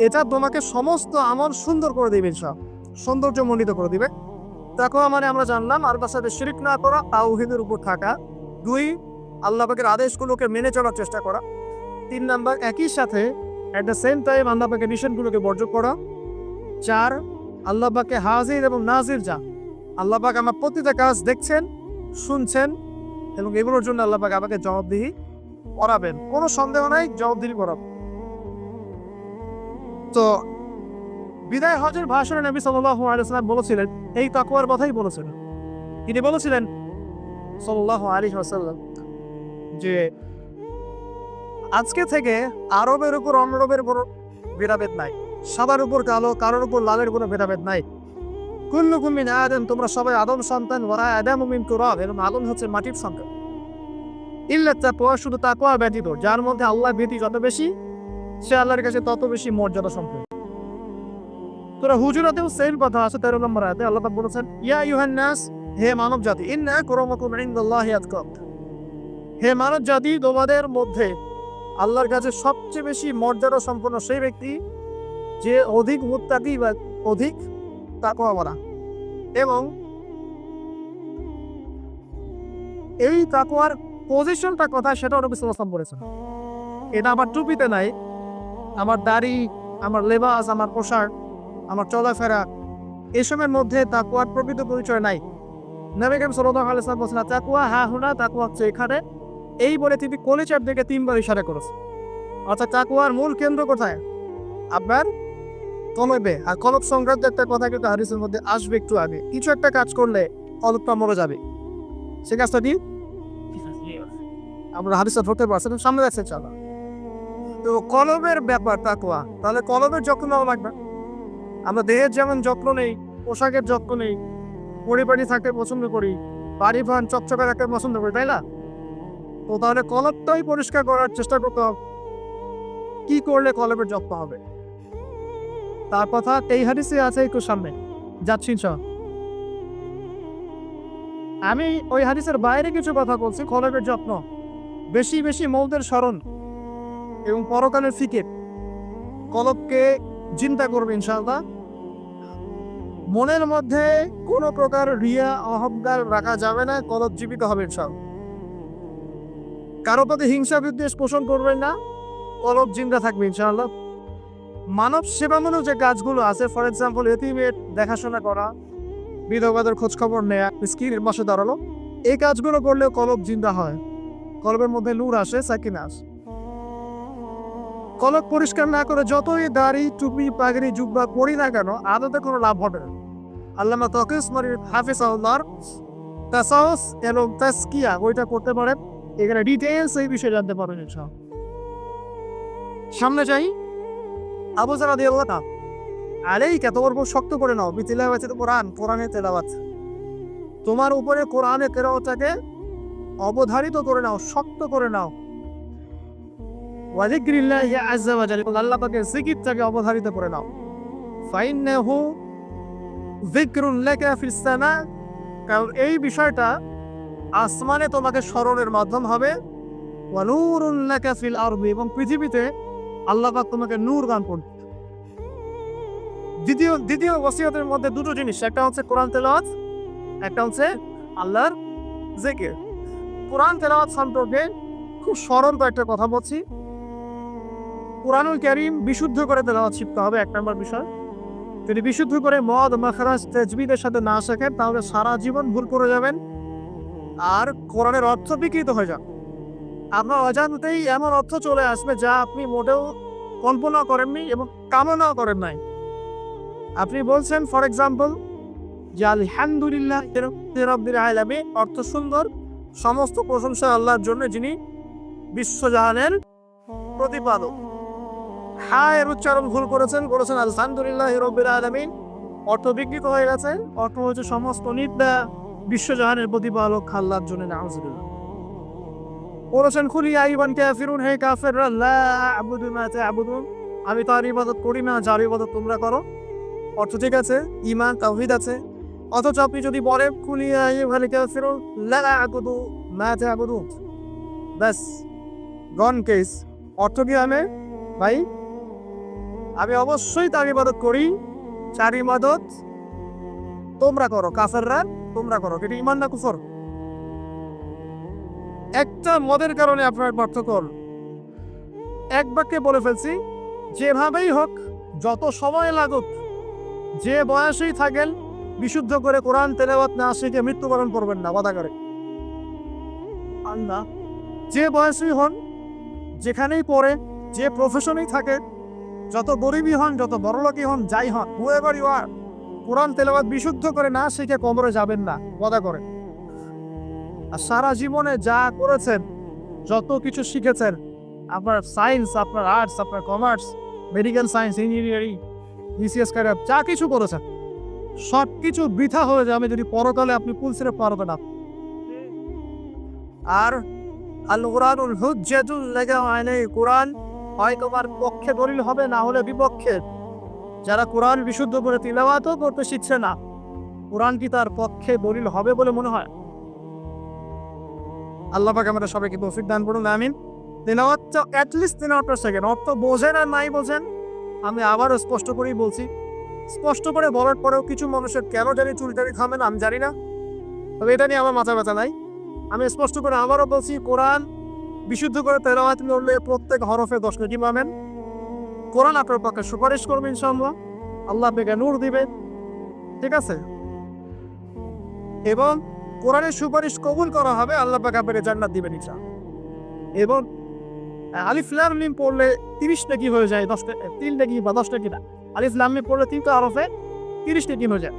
এটা তোমাকে সমস্ত আমল সুন্দর করে দিবে, সৌন্দর্যমণ্ডিত করে দিবে। তাকওয়া মানে আমরা জানলাম আল্লাহর সাথে শিরক না করা, তাওহীদের উপর থাকা। 2, আল্লাহ পাকের আদেশগুলোকে মেনে চলার চেষ্টা করা। 3 নাম্বার, একই সাথে এট দ্য সেম টাইম আল্লাহ পাকের নিষেধগুলোকে বর্জন করা। 4, আল্লাহ পাকে হাজির এবং নাজির যা, আল্লাহ পাক আমার প্রতিটা কাজ দেখছেন, শুনছেন, এবং এগুলোর জন্য আল্লাহ পাক আমাকে জবাবদিহি করাবেন, কোনো সন্দেহ নাই, জবাবদিহি করাবেন। তো বিদায় হজের ভাষণে নবী সাল্লাল্লাহু আলাইহি ওয়াসাল্লাম বলেছিলেন, এই তাকওয়ার কথাই বলেছিলেন। তিনি বলেছিলেন সাল্লাল্লাহু আলাইহি ওয়াসাল্লাম যে আজকে থেকে আরবের উপর অনরবের কোনো ভেদাভেদ নাই, সাদার উপর কালো, কারোর উপর লালের কোনো ভেদাভেদ নাই। কুল্লুকুম মিন আদম, তোমরা সবাই আদম সন্তান, ওয়া আদামু মিন তুরাব, এবং আদম হচ্ছে মাটির সন্তান। ইল্লা তাকওয়া, শুধু তাকওয়া ব্যতীত, যার মধ্যে আল্লাহ ভীতি যত বেশি, সে আল্লাহর কাছে তত বেশি মর্যাদা সম্পন্ন। সূরা হুজুরাতেও সেম কথা আছে, 13 নম্বর আয়াতে আল্লাহ পাক বলেছেন, ইয়া আইয়ুহান নাস, হে মানব জাতি, ইন্না আকরামাকুম ইনদাল্লাহি আতকাকুম, হে মানব জাতি, তোমাদের মধ্যে আল্লাহর কাছে সবচেয়ে বেশি মর্যাদা সম্পন্ন সেই ব্যক্তি যে অধিক মুত্তাকি বা অধিক তাকওয়াওয়ালা। এবং এই তাকওয়ার পজিশনটা কথা, সেটাও নবী সাল্লাল্লাহু আলাইহি ওয়াসাল্লাম বলেছেন। এটা আমার টুপিতে নাই, আমার দাড়ি, আমার লেবাস, আমার পোশাক, আমার চলাফেরা, এসবের মধ্যে তাকওয়ার প্রকৃত পরিচয় নাই। নবী করিম সাল্লাল্লাহু আলাইহি ওয়াসাল্লাম বলেছেন, তাকওয়া হা হুনা, তাকওয়া হচ্ছে এখানে। এই বলে তিনি কলিজার দিকে 3 বার ইশারা করেছেন। অর্থাৎ তাকওয়ার মূল কেন্দ্র কোথায়? আপনার কলবে। আর কলব সংক্রান্ত একটা কথা কিন্তু হাদিসের মধ্যে আসবে একটু আগে। কিছু একটা কাজ করলে কলবটা মরে যাবে, সে কাজটা কি? আমরা হাদিসটা ধরতে পারছেন, সামনে যাচ্ছে চলো। তো কলবের ব্যাপার তাকওয়া, তাহলে কলবের যত্ন নেওয়া লাগবে। আমরা দেহের যেমন যত্ন নেই, পোশাকের যত্ন নেই, পরিপাটি থাকতে পছন্দ করি, বাড়ি ভান চকচকে রাখতে পছন্দ করি, তাই না? তো তাহলে কলবটাই পরিষ্কার করার চেষ্টা করতে হবে। কি করলে কলবের যত্ন হবে? তার কথা এই হাদিসে আছে, একটু সামনে যাচ্ছি। আমি ওই হাদিসের বাইরে কিছু কথা বলছি। কলবের যত্ন, বেশি বেশি মৌতের স্মরণ এবং পরকালের ফিকির কলবকে চিন্তা করবে ইনশাআল্লাহ। মনের মধ্যে কোনো প্রকার রিয়া অহংকার রাখা যাবে না, কলব জীবিত হবে ইনশাআল্লাহ। কারো প্রতি হিংসা বিদ্বেষ পোষণ করবেন না, কলব জিন্দা থাকবে ইনশাআল্লাহ। মানব সেবামূলক যে কাজগুলো আছে, ফর এক্সাম্পল এতিমের দেখাশোনা করা, বিধবাদের খোঁজ খবর নেয়া, মিসকিনের পাশে দাঁড়ানো, এই কাজগুলো করলেও কলব জিন্দা হয়, কলবের মধ্যে নূর আসে, সাকিনা আসে। কলব পরিষ্কার না করে যতই দাড়ি টুপি পাগড়ি জুব্বা পরি না কেন, আদতে কোনো লাভ হবে না। আল্লামা তকি উসমানী হাফিজাহুল্লাহর তাসাউস এবং তাসকিয়া ওইটা করতে পারেন, এখানে ডিটেইলস এই বিষয়ে জানতে পারবেন ইনশাআল্লাহ। সামনে যাই। আবু যর রাদিয়াল্লাহু তাআলা আলাইকা, তোমার উপর শক্ত করে নাও, বিতিলাওয়াতি কোরআন, কোরআনের তেলাওয়াত, তোমার উপরে কোরআনের তেলাওয়াতটাকে অবধারিত করে নাও, শক্ত করে নাও। ওয়া যিকরিল্লাহি আযজা ওয়া জাল্লা, আল্লাহ পাকের জিকিরটাকে অবধারিত করে নাও। ফাইন্নাহু যিকরুন লাকা ফিস সামা, কারণ এই বিষয়টা আসমানে তোমাকে স্মরণের মাধ্যম হবে। ওয়া নূরুন লাকা ফিল আরদি, এবং পৃথিবীতে আল্লাহ পাক তোমাকে নূর দান করবে। দ্বিতীয় ওসিয়তের মধ্যে দুটো জিনিস, একটা হচ্ছে কোরআন তেলাওয়াত, একটা হচ্ছে আল্লাহর জিকির। কোরআন তেলাওয়াত সম্পর্কে খুব সরল কয়েকটা কথা বলছি। কোরআনুল কারীম বিশুদ্ধ করে তেলাওয়াত শিখতে হবে, এক নম্বর বিষয়। যদি বিশুদ্ধ করে মদ মাখরাজ তাজবিদের সাথে না শেখেন, তাহলে সারা জীবন ভুল করে যাবেন আর কোরআনের অর্থ বিকৃত হয়ে যাবে। আপনার অজান্তেই এমন অর্থ চলে আসবে যা আপনি মোটেও কল্পনা করেননি এবং কামনাও করেন নাই। আপনি বলছেন ফর এক্সাম্পল যে আলহামদুলিল্লাহ রাব্বিল আলামিন, অর্থ সুন্দর, সমস্ত প্রশংসা আল্লাহর জন্য যিনি বিশ্বজাহানের প্রতিপালক। হ্যাঁ, এর উচ্চারণ ভুল করেছেন আলহামদুলিল্লাহ রাব্বিল আলামিন, অর্থ বিকৃত হয়ে গেছে। অর্থ হচ্ছে সমস্ত নিন্দা বিশ্বজাহানের প্রতিপালক আল্লাহর জন্য, নাউজুবিল্লাহ। বলেছেন কুল ইয়া আইয়ুহাল কাফিরুন, হে কাফেররা, লা আ'বুদু মা তা'বুদুন, আমি তার ইবাদত করি না যার ইবাদত তোমরা করো। অর্থ ঠিক আছে, ঈমান তাওহীদ আছে। অথচ আপনি যদি বলেন কুল ইয়া আইয়ুহাল কাফিরুন লা আ'বুদু মা তা'বুদুন, বাস গন কেস। অর্থ কি হবে ভাই? আমি অবশ্যই তার ইবাদত করি, যার ইবাদত তোমরা করো, কাফেররা তোমরা করো। এটা ঈমান না কুফর? একটা মদের কারণে আপনার পার্থক্য এক বাক্যে বলে ফেলছি। যেভাবেই হোক, যত সময় লাগুক, যে বয়সেই থাকেন, বিশুদ্ধ করে কোরআন তেলাওয়াত না শিখে মৃত্যুবরণ করবেন না, ওয়াদা করে আল্লাহ। যে বয়সেই হন, যেখানেই পড়ে, যে প্রফেশনেই থাকে, যত গরিবই হন, যত বড়লোকই হন, যাই হন, হুয়েভার ইউ আর, কোরআন তেলাওয়াত বিশুদ্ধ করে না শিখে কবরে যাবেন না, ওয়াদা করেন। আর সারা জীবনে যা করেছেন, যত কিছু শিখেছেন, আপনার সায়েন্স, আপনার আর্টস, আপনার commerce, medical science, engineering, BCS career, যা কিছু করেছেন, সব কিছু বৃথা হয়ে যাবে যদি পরকালে আপনি কুল ছেড়ে পারবেন না। আর আল কুরআনুল হুজ্জাতুল লাকা আলাইহি, কোরআন হয় তোমার পক্ষে দলিল হবে, না হলে বিপক্ষে। যারা কোরআন বিশুদ্ধ করে তিলাওয়াতও করতে শিখছে না, কোরআন কি তার পক্ষে দলিল হবে বলে মনে হয়? আল্লাহ পাক আমাদের সবাইকে তৌফিক দান করুন, আমিন। তিলাওয়াতটা অ্যাটলিস্ট 3 সেকেন্ড, অর্থ বোঝেন আর নাই বোঝেন, আমি আবারও স্পষ্ট করেই বলছি। স্পষ্ট করে বলার পরেও কিছু মানুষের কেন জানি চুলটারি থামে না, আমি জানি না, তবে এটা নিয়ে আমার মাথা ব্যথা নাই। আমি স্পষ্ট করে আবারও বলছি, কোরআন বিশুদ্ধ করে তেলাওয়াত করলে প্রত্যেক হরফে 10 নেকি পাবেন। কোরআন আপনার পক্ষে সুপারিশ করবে ইনশাআল্লাহ, আল্লাহ আপনাকে নূর দিবে, ঠিক আছে? এবং কোরআনের সুপারিশ কবুল করা হবে, আল্লাহ পাক আপনাকে জান্নাত দিবেন ইনশাআল্লাহ। এবং আলিফ লাম মিম পড়লে 30 নেকি হয়ে যায়, 3 নেকি বা 10 নেকি না, আলিফ লাম মিম পড়লে 3টা হরফে 30 নেকি হয়ে যায়।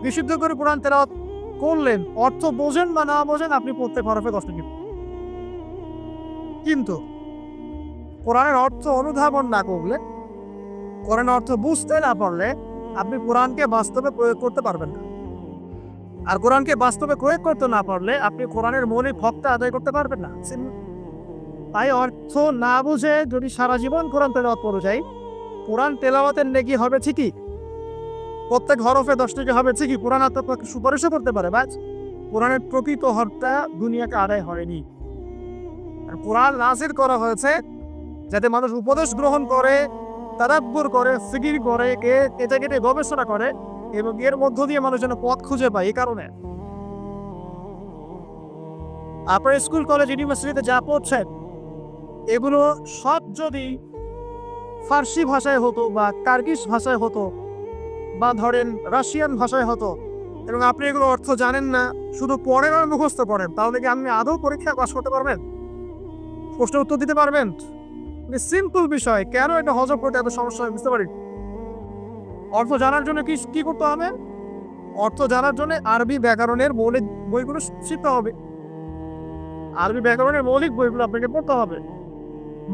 বিশুদ্ধ করে কোরআন তেলাওয়াত করলেন, অর্থ বোঝেন বা না বোঝেন, আপনি প্রত্যেক হরফে 10 নেকি। কিন্তু কোরআনের অর্থ অনুধাবন না করলে, কোরআনের অর্থ বুঝতে না পারলে, আপনি কোরআনকে বাস্তবে প্রয়োগ করতে পারবেন না। আর কোরআনকে বাস্তবে প্রয়োগ করতে না পারলে, আপনি কোরআনের মৌলিক হকটা আদায় করতে পারবেন না। তাই অর্থ না বুঝে যদি সারা জীবন কোরআন তেলাওয়াত করে যাই, কোরআন তেলাওয়াতের নেকি হবে ঠিকই, প্রত্যেক হরফে 10 নেকি হবে ঠিকই, কোরআন আপনাকে সুপারিশও করতে পারে, বাস কোরআনের প্রকৃত অর্থটা দুনিয়াকে আদায় হয়নি। আর কোরআন নাযিল করা হয়েছে যাতে মানুষ উপদেশ গ্রহণ করে, তাদাব্বুর করে, ফিকির করে, এটাকে গবেষণা করে এবং এর মধ্য দিয়ে মানুষ যেন পথ খুঁজে পায়। এই কারণে আপনার স্কুল, কলেজ, ইউনিভার্সিটিতে যা পড়ছেন এগুলো সব যদি ফার্সি ভাষায় হতো বা কার্গিস ভাষায় হতো বা ধরেন রাশিয়ান ভাষায় হতো এবং আপনি এগুলো অর্থ জানেন না, শুধু পড়েন আর মুখস্থ করেন, তাহলে কি আপনি আদৌ পরীক্ষায় পাস করতে পারবেন? প্রশ্নের উত্তর দিতে পারবেন? সিম্পল বিষয়, কেন এটা হজম করতে এত সমস্যা হয় বুঝতে পারি। অর্থ জানার জন্য কি করতে হবে? অর্থ জানার জন্য আরবি ব্যাকরণের মৌলিক বইগুলো শিখতে হবে। আরবি ব্যাকরণের মৌলিক বইগুলো আপনাকে পড়তে হবে।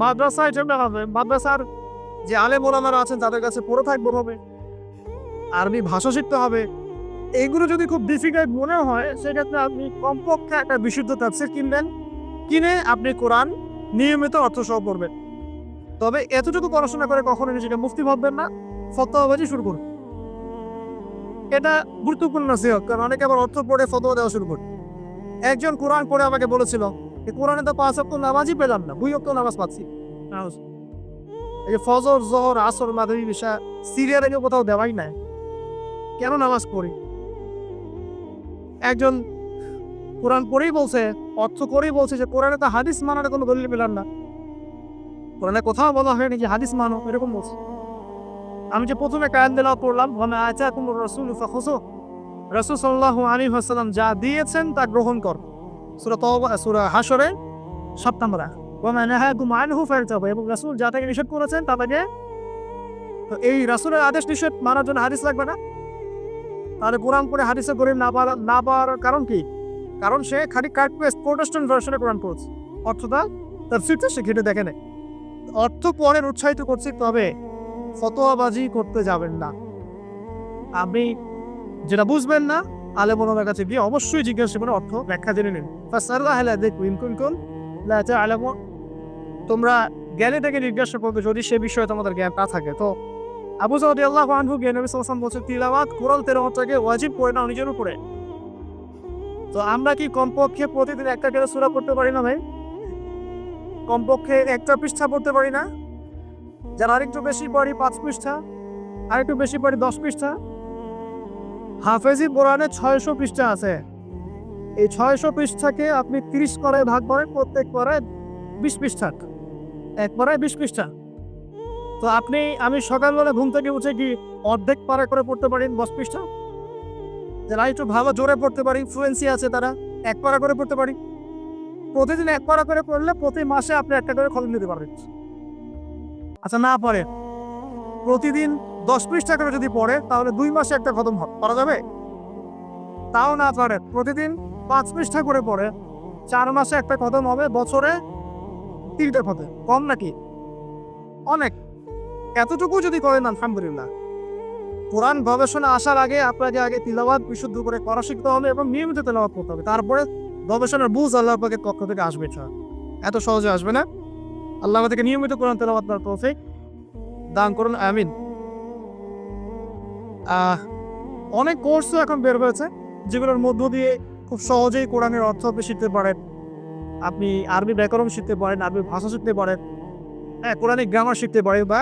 মাদ্রাসায় যেতে হবে, মাদ্রাসার যে আলেম ওলামারা আছেন তাদের কাছে পড়ে থাকতে হবে। আরবি ভাষা শিখতে হবে। এইগুলো যদি খুব ডিফিকাল্ট মনে হয় সেক্ষেত্রে আপনি কমপক্ষে একটা বিশুদ্ধ তাফসীর কিনবেন, কিনে আপনি কোরআন নিয়মিত অর্থ সহ পড়বেন। তবে এতটুকু পড়াশোনা করে কখনো নিজেকে মুফতি ভাববেন না, ফতোয়াবাজি শুরু করুন। এটা গুরুত্বপূর্ণ নসিহত, কারণ অনেকে আবার অর্থ পড়ে ফতোয়া দেওয়া শুরু করে। একজন কোরআন পড়ে আমাকে বলেছিল, কোরআনে তো 5 ওয়াক্ত নামাজই পেলাম না, 2 ওয়াক্ত নামাজ পাচ্ছি। এই যে ফজর, জোহর, আসর, মাগরিব, ইশা সিরিয়ালে কোথাও দেওয়াই নাই, কেন নামাজ পড়ি? একজন কোরআন পড়েই বলছে, অর্থ করেই বলছে যে কোরআনে তো হাদিস মানার কোনো দলিল পেলাম না, কোরআনে কোথাও বলা হয়নি যে হাদিস মানো, এরকম বলছে। আমি যে প্রথমে কায়াত তেলাওয়াত করলাম, ওয়া আতাকুমুর রাসূলু ফাখুযুহু, রাসূল সাল্লাল্লাহু আলাইহি ওয়াসাল্লাম যা দিয়েছেন তা গ্রহণ কর। সূরা তাওবা, সূরা হাশরে 7 নম্বর আয়াত। ওয়া মা নাহাকুম আনহু ফারতাবু, এবং রাসূল যা থেকে নিষেধ করেছেন তা থেকে, এই রাসূলের আদেশ নিষেধ মানার জন্য হাদিস লাগবে না? তাহলে কোরআন পড়ে হাদিসে গরিব না পাওয়ার কারণ কি? কারণ সে খালি কাট পেস্ট প্রোটেস্ট্যান্ট ভার্সনে কোরআন পড়ছে, অর্থটা তাফসীরটা সে ঘেটে দেখে নেয়। অর্থ পড়েন উৎসাহিত করছি, তবে ফতোয়াবাজি করতে যাবেন না। আপনি যেটা বুঝবেন না আলেম ওলামার কাছে গিয়ে অবশ্যই জিজ্ঞাসা করে অর্থ ব্যাখ্যা জেনে নিন। ফাসআল্লাহ আলা যিকরি ইন কুনতুম লা তা'লামুন, তোমরা জ্ঞানী থেকে জিজ্ঞাসা করবে যদি সে বিষয়ে তোমাদের জ্ঞান না থাকে। তো আবু যর রাদিয়াল্লাহু আনহু নবী সাল্লাল্লাহু আলাইহি ওয়াসাল্লাম বলেছেন, তিলাওয়াত কোরআন তেলাওয়াতটাকে ওয়াজিব করে নাও নিজের উপরে। তো আমরা কি কমপক্ষে প্রতিদিন একটা করে সূরা পড়তে পারি না ভাই? কমপক্ষে একটা পৃষ্ঠা পড়তে পারি না? যারা আরেকটু বেশি পড়ি 5 পৃষ্ঠা, আরেকটু বেশি পড়ি 10 পৃষ্ঠা। হাফেজি কোরআনে 600 পৃষ্ঠা আছে। এই 600 পৃষ্ঠাকে আপনি 30 করে ভাগ করেন, প্রত্যেক পারায় 20 পৃষ্ঠা, এক পারায় 20 পৃষ্ঠা। তো আমি সকালবেলা ঘুম থেকে উঠে কি অর্ধেক পারা করে পড়তে পারি 10 পৃষ্ঠা? যারা একটু ভালো জোরে পড়তে পারি, ফ্লুয়েন্সি আছে, তারা 1 পারা করে পড়তে পারি। প্রতিদিন 1 পারা করে পড়লে প্রতি মাসে আপনি একটা করে খতম দিতে পারবেন। আচ্ছা, না পারে প্রতিদিন 10 পৃষ্ঠা করে যদি পড়ে তাহলে 2 মাসে একটা খতম করা যাবে? তাও না পারে প্রতিদিন 5 পৃষ্ঠা করে পড়ে 4 মাসে একটা খতম হবে, বছরে 3টে খতম। কম নাকি? অনেক। এতটুকু যদি করেন আলহামদুলিল্লাহ। কোরআন গবেষণা আসার আগে আপনাকে আগে তিলাওয়াত বিশুদ্ধ করে করা শিখতে হবে এবং নিয়মিত তেলাওয়াত করতে হবে, তারপরে গবেষণার বুঝ আল্লাহ পাকের পক্ষ থেকে আসবে। এত সহজে আসবে না। আল্লাহ আমাদেরকে নিয়মিত কোরআন তেলাওয়াত করার তৌফিক দান করুন, আমিন। অনেক কোর্সও এখন বের হয়েছে যেগুলোর মধ্য দিয়ে খুব সহজেই কোরআনের অর্থ আপনি শিখতে পারেন। আপনি আরবি ব্যাকরণ শিখতে পারেন, আরবি ভাষা শিখতে পারেন, কোরআনিক গ্রামার শিখতে পারেন, বা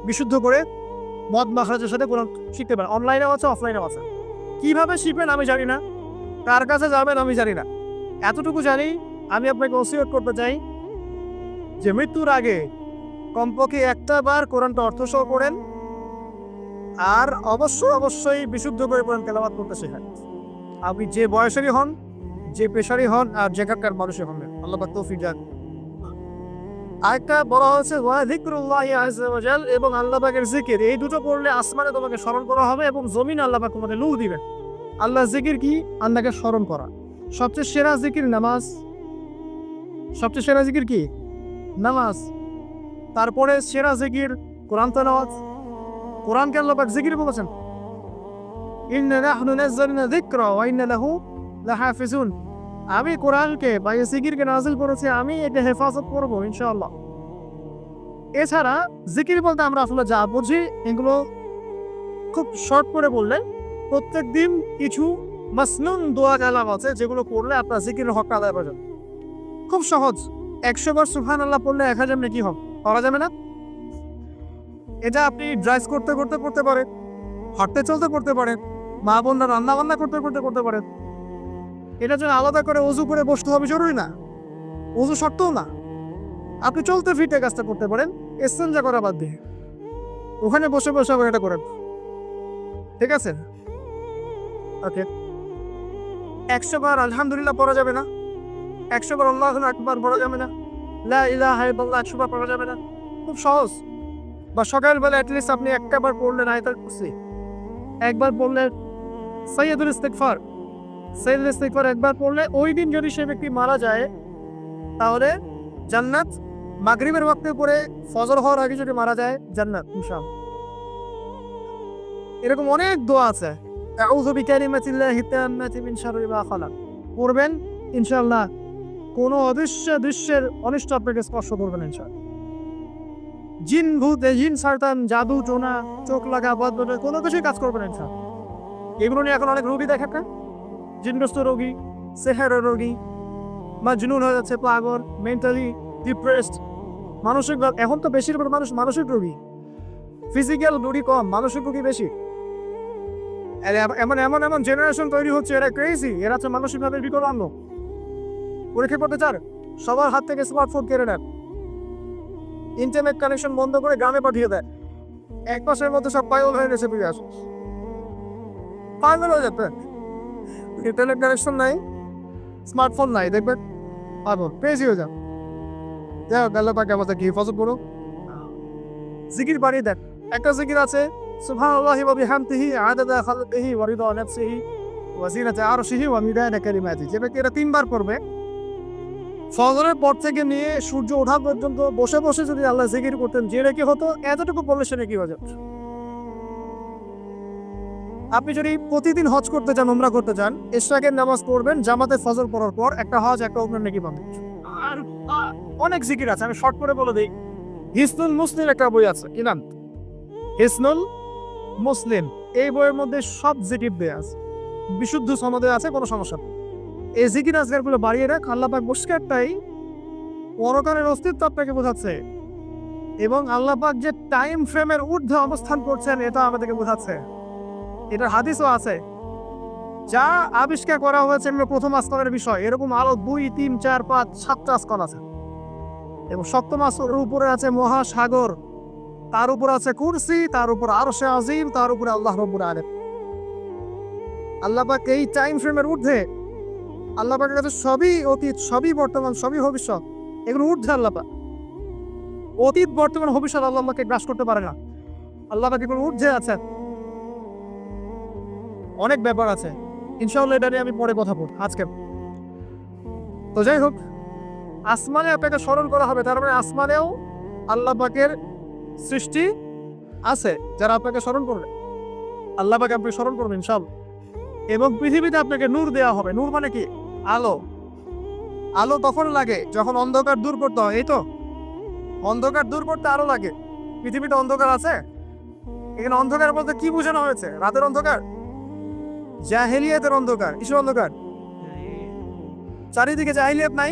বিশুদ্ধ করে মদ মাখরাজের সাথে কোরআন শিখতে পারেন। অনলাইনেও আছে, অফলাইনেও আছে। কিভাবে শিখবেন আমি জানি না, কার কাছে যাবেন আমি জানি না। এতটুকু জানি, আমি আপনাকে ওসিয়ত করতে চাই যে মৃত্যুর আগে কমপক্ষে একটা বার কোরআনটা অর্থ সহ পড়েন, আর অবশ্যই বিশুদ্ধ করে কোরআন তেলাওয়াত করতে শেখেন। আপনি যে বয়সেরই হন, যে পেশারই হন, আর যেখানকার মানুষই হন, আল্লাহ পাক তৌফিক দান। আরেকটা বলা হয়েছে ওয়া যিকরুল্লাহি আযজা ওয়া জাল, এবং আল্লাহ পাকের জিকির। এই দুটো পড়লে আসমানে তোমাকে স্মরণ করা হবে এবং জমিনে আল্লাহ পাক তোমাকে নূর দিবেন। আল্লাহর জিকির কি? আল্লাহকে স্মরণ করা। সবচেয়ে সেরা জিকির নামাজ। সবচেয়ে সেরা জিকির কি? নামাজ। তারপরে সেরা জিকির কোরআন তেলাওয়াত। কোরআনকে আল্লাহ পাক জিকির বলেছেন, ইন্না নাহনু নাযালনা যিকরা ওয়া ইন্না লাহু লাহাফিজুন। আমি কোরআনকে বা এই জিকিরকে নাযিল করেছি, আমি এটা হেফাজত করব ইনশাআল্লাহ। এছাড়া জিকির বলতে আমরা আসলে যা বুঝি এগুলো খুব শর্ট করে বললে প্রত্যেক দিন কিছু মাসনুন দোয়া কালাম আছে যেগুলো পড়লে আপনার জিকিরের হক আদায় করা যাবে। খুব সহজ, 100 বার সুবহানাল্লাহ পড়লে 1000 নেকি হবে, পারা যাবে না? এটা আপনি ড্রাইভ করতে করতে করতে পারেন, হাঁটতে চলতে করতে পারেন, মা বোনরা রান্না বান্না করতে করতে করতে পারেন। এটার জন্য আলাদা করে ওযু করে বসতে হবে জরুরি না, ওযু শর্তও না। আপনি চলতে ফিরতে কাজটা করতে পারেন, ইস্তেঞ্জা করা বাদ দিয়ে ওখানে বসে বসে আবার এটা করেন, ঠিক আছে? ওকে, 100 বার আলহামদুলিল্লাহ পড়া যাবে না, 100 বার আল্লাহু আকবার পড়া যাবে না, লা ইলাহা ইল্লাল্লাহ 100 বার পড়া যাবে না। খুব সহজ। বা সকালবেলা অ্যাটলিস্ট আপনি একটা বার পড়লেন আয়াতুল কুরসি, একবার পড়লেন সাইয়্যিদুল ইস্তিগফার, সাইয়্যিদুল ইস্তিগফার একবার পড়লে ওই দিন যদি সে ব্যক্তি মারা যায় তাহলে জান্নাত। মাগরিবের ওয়াক্তে পড়ে ফজর হওয়ার আগে যদি মারা যায় জান্নাত ইনশাআল্লাহ। এরকম অনেক দোয়া আছে। আউযু বিকালিমাতিল্লাহি তাম্মাতি মিন শাররি মা খালাক পড়বেন ইনশাআল্লাহ। কোনো দৃশ্যের অনিষ্ট আপনাকে স্পর্শ করবে না ইনশাআল্লাহ। জিন ভূত, জিন শয়তান, জাদু টোনা, চোখ লাগা বদবদ কোনো কিছুই কাজ করবে না ইনশাআল্লাহ। এগুলো নিয়ে এখন অনেক রোগী দেখেন না, জিনগ্রস্ত রোগী, সেহেরের রোগী, মাজনুন হয়ে যাচ্ছে, পাগল, মেন্টালি ডিপ্রেসড, মানসিক। এখন তো বেশিরভাগ মানুষ মানসিক রোগী, ফিজিক্যাল রোগী কম, মানসিক রোগী বেশি। এমন এমন এমন জেনারেশন তৈরি হচ্ছে, এরা ক্রেজি, এরা হচ্ছে মানসিকভাবে বিকলাঙ্গ। পরীক্ষা করতে চান, সবার হাত থেকে স্মার্টফোন কেড়ে নেন, ইন্টারনেট কানেকশন বন্ধ করে গ্রামে পাঠিয়ে দেয়, 1 মাসের মধ্যে সব পাগল হয়ে গেছে, ফিরে আসে পাগল হয়ে যাবে। ইন্টারনেট কানেকশন নাই, স্মার্টফোন নাই, দেখবেন পাগল ক্রেজি হয়ে যাবে। যাই হোক, আল্লাহ পাক আমাদের কি হেফাজত করুন। জিকির বাড়িয়ে দেন। একটা জিকির আছে, সুবহানাল্লাহি ওয়া বিহামদিহি আদাদা খালকিহি ওয়া রিদা নাফসিহি ওয়া জিনাতা আরশিহি ওয়া মিদাদা কালিমাতিহি। যে ব্যক্তি এটা 3 বার করবে, ফজরের পর থেকে নিয়ে সূর্য ওঠা পর্যন্ত বসে বসে যদি আল্লাহ জিকির করতেন, যে নাকি হতো এতটুকু পড়লে সে নাকি হয়ে যাবে। আপনি যদি প্রতিদিন হজ করতে চান, উমরা করতে চান, ইশরাকের নামাজ পড়বেন জামাতে ফজর পড়ার পর, একটা হজ একটা উমরা নাকি পাবেন। আর অনেক জিকির আছে, আমি শর্ট করে বলে দিই। হিসনুল মুসলিম একটা বই আছে, কি নাম? হিসনুল মুসলিম। এই বইয়ের মধ্যে সব জিকির দেয়া আছে, বিশুদ্ধ সনদে আছে, কোনো সমস্যা নেই। এই জিকির আজকারগুলো বাড়িয়ে রাখ। আল্লাহ পাক পরিষ্কারটাই পরকালের অস্তিত্ব আপনাকে বোঝাচ্ছে, এবং আল্লাহ পাক যে টাইম ফ্রেমের ঊর্ধ্বে অবস্থান করছেন এটা আমাদেরকে বোঝাচ্ছে। এটার হাদিসও আছে। যা আবিষ্কার করা হয়েছে এগুলো প্রথম আসমানের বিষয়। এরকম আরো 2, 3, 4, 5, 7টা আসমান আছে, এবং সপ্তম আসমানের উপরে আছে মহাসাগর, তার উপর আছে কুরসি, তার উপর আরশে আজিম, তার উপরে আল্লাহ রাব্বুল আলামিন। আল্লাহ পাক এই টাইম ফ্রেমের ঊর্ধ্বে, আল্লাহ পাকের কাছে সবই অতীত, সবই বর্তমান, সবই ভবিষ্যৎ। এগুলো ঊর্ধ্বে আল্লাহ পাক। অতীত, বর্তমান, ভবিষ্যৎ আল্লাহ পাককে গ্রাস করতে পারে না। আল্লাহ পাক এগুলো ঊর্ধ্বে আছেন। অনেক ব্যাপার আছে, ইনশাআল্লাহ এটা নিয়ে আমি পরে কথা বলবো আজকে। তো যাই হোক, আসমানে আপনাকে স্মরণ করা হবে, তার মানে আসমানেও আল্লাহ পাকের সৃষ্টি আছে যারা আপনাকে স্মরণ করবে। আল্লাহ পাক আপনি স্মরণ করবেন ইনশাআল্লাহ। এবং পৃথিবীতে আপনাকে নূর দেওয়া হবে। নূর মানে কি? আলো। আলো তখন লাগে যখন অন্ধকার দূর করতে হয়, এই তো অন্ধকার দূর করতে আলো লাগে। পৃথিবীতে অন্ধকার আছে, এখানে অন্ধকার বলতে কি বোঝানো হয়েছে? রাতের অন্ধকার, জাহেলিয়াতের অন্ধকার। কিসের অন্ধকার? চারিদিকে জাহেলিয়াত নাই,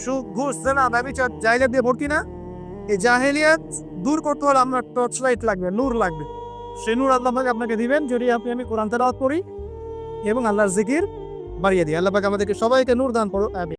সুদ ঘুষ জেনা ব্যভিচার জাহেলিয়াত দিয়ে ভর্তি না? এই জাহেলিয়াত দূর করতে হলে আপনার টর্চ লাইট লাগবে, নূর লাগবে। সেই নূর আল্লাহ পাক আপনাকে দিবেন যদি আমি কোরআন তেলাওয়াত করি এবং আল্লাহর জিকির বাড়িয়ে দিই। আল্লাহ পাক আমাদেরকে সবাইকে নূর দান করুন। আমিন।